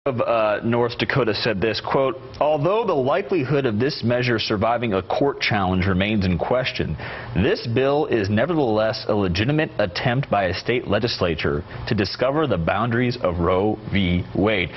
of North Dakota said this, quote, "Although the likelihood of this measure surviving a court challenge remains in question, this bill is nevertheless a legitimate attempt by a state legislature to discover the boundaries of Roe v. Wade."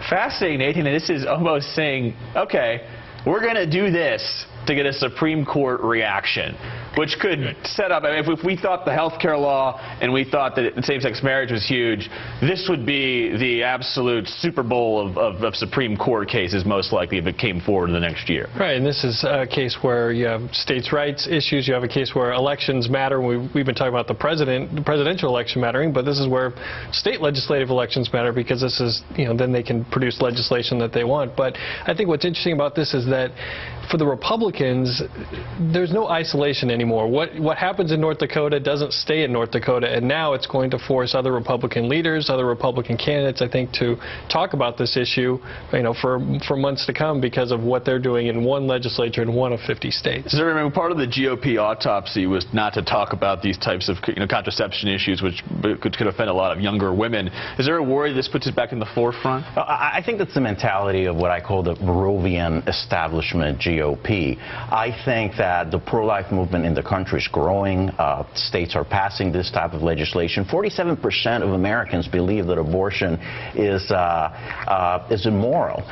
Fascinating, Nathan. This is almost saying, okay, we're going to do this to get a Supreme Court reaction, which could set up, I mean, if we thought the health care law and we thought that same-sex marriage was huge, this would be the absolute Super Bowl of Supreme Court cases, most likely, if it came forward in the next year. Right, and this is a case where you have states' rights issues, you have a case where elections matter. We've been talking about the presidential election mattering, but this is where state legislative elections matter, because this is, then they can produce legislation that they want. But I think what's interesting about this is that for the Republicans, there's no isolation anymore. What happens in North Dakota doesn't stay in North Dakota, and now it's going to force other Republican leaders, other Republican candidates, I think, to talk about this issue, for months to come, because of what they're doing in one legislature in one of 50 states. So remember, part of the GOP autopsy was not to talk about these types of contraception issues, which could offend a lot of younger women. Is there a worry this puts it back in the forefront? I think that's the mentality of what I call the Rovian establishment GOP. I think that the pro-life movement in the country is growing. States are passing this type of legislation. 47% of Americans believe that abortion is immoral.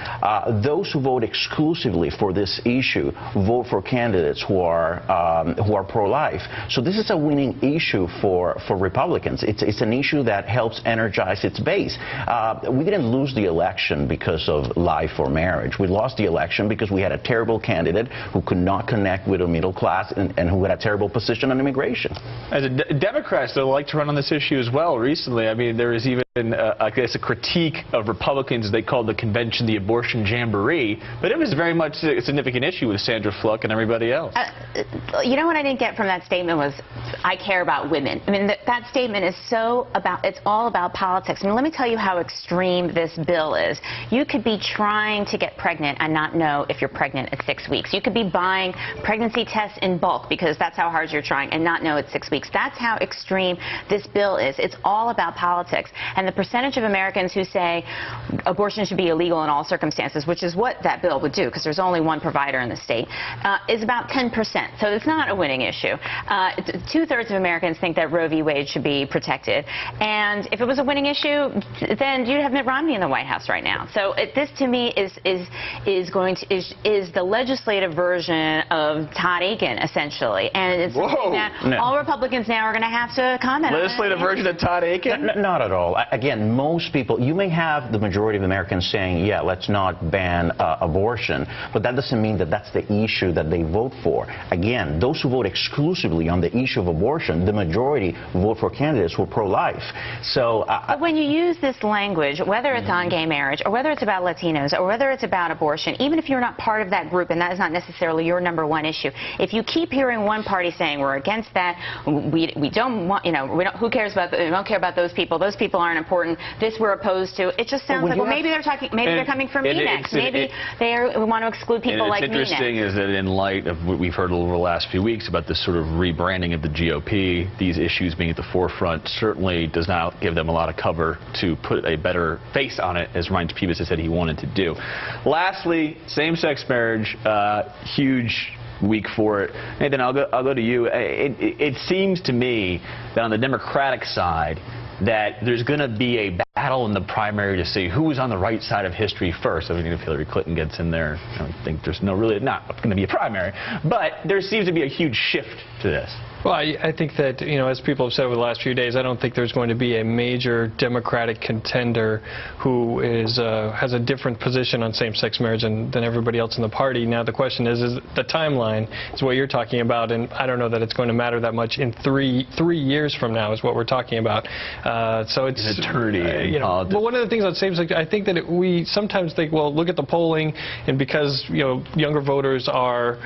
Those who vote exclusively for this issue vote for candidates who are pro-life. So this is a winning issue for Republicans. It's an issue that helps energize its base. We didn't lose the election because of life or marriage. We lost the election because we had a terrible candidate who could not connect with the middle class and who had a terrible position on immigration. As Democrats, they'll like to run on this issue as well recently. I mean, there is even, I guess, a critique of Republicans. They called the convention the abortion jamboree, but it was very much a significant issue with Sandra Fluck and everybody else. You know what I didn't get from that statement was, I care about women. I mean, that statement is so about, it's all about politics. I mean, let me tell you how extreme this bill is. You could be trying to get pregnant and not know if you're pregnant at 6 weeks. You could be buying pregnancy tests in bulk because that's how hard you're trying and not know it's 6 weeks. That's how extreme this bill is. It's all about politics. And the percentage of Americans who say abortion should be illegal in all circumstances, which is what that bill would do because there's only one provider in the state, is about 10%. So it's not a winning issue. Two-thirds of Americans think that Roe v. Wade should be protected. And if it was a winning issue, then you'd have Mitt Romney in the White House right now. So this, to me, is the legislative version of Todd Aiken, essentially. And it's something that all Republicans now are going to have to comment on. Legislative version of Todd Aiken? Not at all. Again, most people, you may have the majority of Americans saying, yeah, let's not ban abortion, but that doesn't mean that that's the issue that they vote for. Again, those who vote exclusively on the issue of abortion, the majority vote for candidates who are pro-life. So, but when you use this language, whether it's on gay marriage or whether it's about Latinos or whether it's about abortion, even if you're not part of that group and that is not necessarily your #1 issue, if you keep hearing one party saying we're against that, we don't want, who cares about, we don't care about those people aren't important, this we're opposed to, it just sounds like, well, maybe they're talking, maybe they're coming for me next, maybe they want to exclude people like me next. What's interesting is that in light of what we've heard over the last few weeks about this sort of rebranding of the GOP, these issues being at the forefront certainly does not give them a lot of cover to put a better face on it, as Ryan Peeves has said he wanted to do. Lastly, same-sex marriage, huge week for it. Nathan, I'll go to you. It seems to me that on the Democratic side that there's going to be a battle in the primary to see who is on the right side of history first. I mean, if Hillary Clinton gets in there, I don't think there's not going to be a primary. But there seems to be a huge shift to this. Well, I think that, as people have said over the last few days, I don't think there's going to be a major Democratic contender who has a different position on same-sex marriage than everybody else in the party. Now, the question is the timeline is what you're talking about, and I don't know that it's going to matter that much in three years from now is what we're talking about. So it's an eternity. Well, one of the things on same-sex, I think that we sometimes think, well, look at the polling, and because younger voters are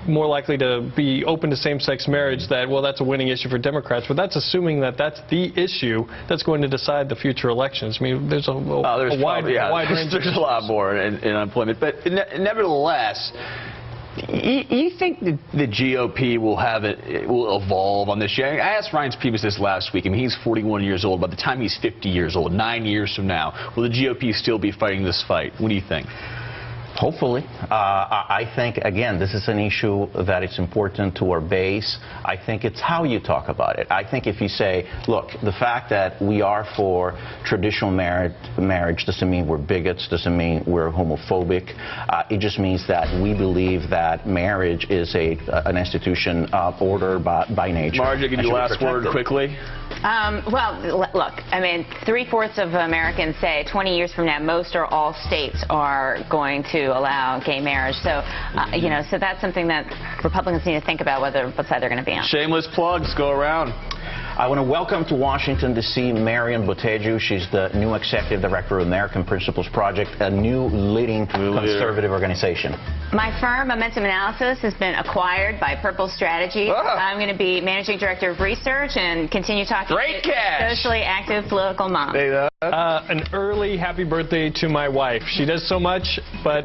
more likely to be open to same-sex marriage, that, well, that's a winning issue for Democrats, but that's assuming that that's the issue that's going to decide the future elections. I mean, there's a wide range. There's a lot more in unemployment, but nevertheless, You think the GOP will evolve on this? I asked Ryan Peebles this last week. I mean, he's 41 years old. By the time he's 50 years old, 9 years from now, will the GOP still be fighting this fight? What do you think? Hopefully. I think, again, this is an issue that is important to our base. I think it's how you talk about it. I think if you say, look, the fact that we are for traditional marriage doesn't mean we're bigots, doesn't mean we're homophobic. It just means that we believe that marriage is an institution of order by nature. Margie, give you the last word quickly. Well, look, I mean, 3/4 of Americans say 20 years from now, most or all states are going to allow gay marriage. So, you know, so that's something that Republicans need to think about what side they're going to be on. Shameless plugs, go around. I want to welcome to Washington, D.C., Marion Boteju. She's the new executive director of American Principles Project, a new leading conservative organization. My firm, Momentum Analysis, has been acquired by Purple Strategies. I'm going to be managing director of research and continue talking to socially active political moms. An early happy birthday to my wife. She does so much, but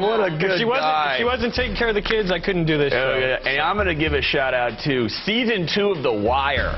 what a good guy. If she wasn't taking care of the kids, I couldn't do this show. And I'm going to give a shout out to season 2 of The Wire.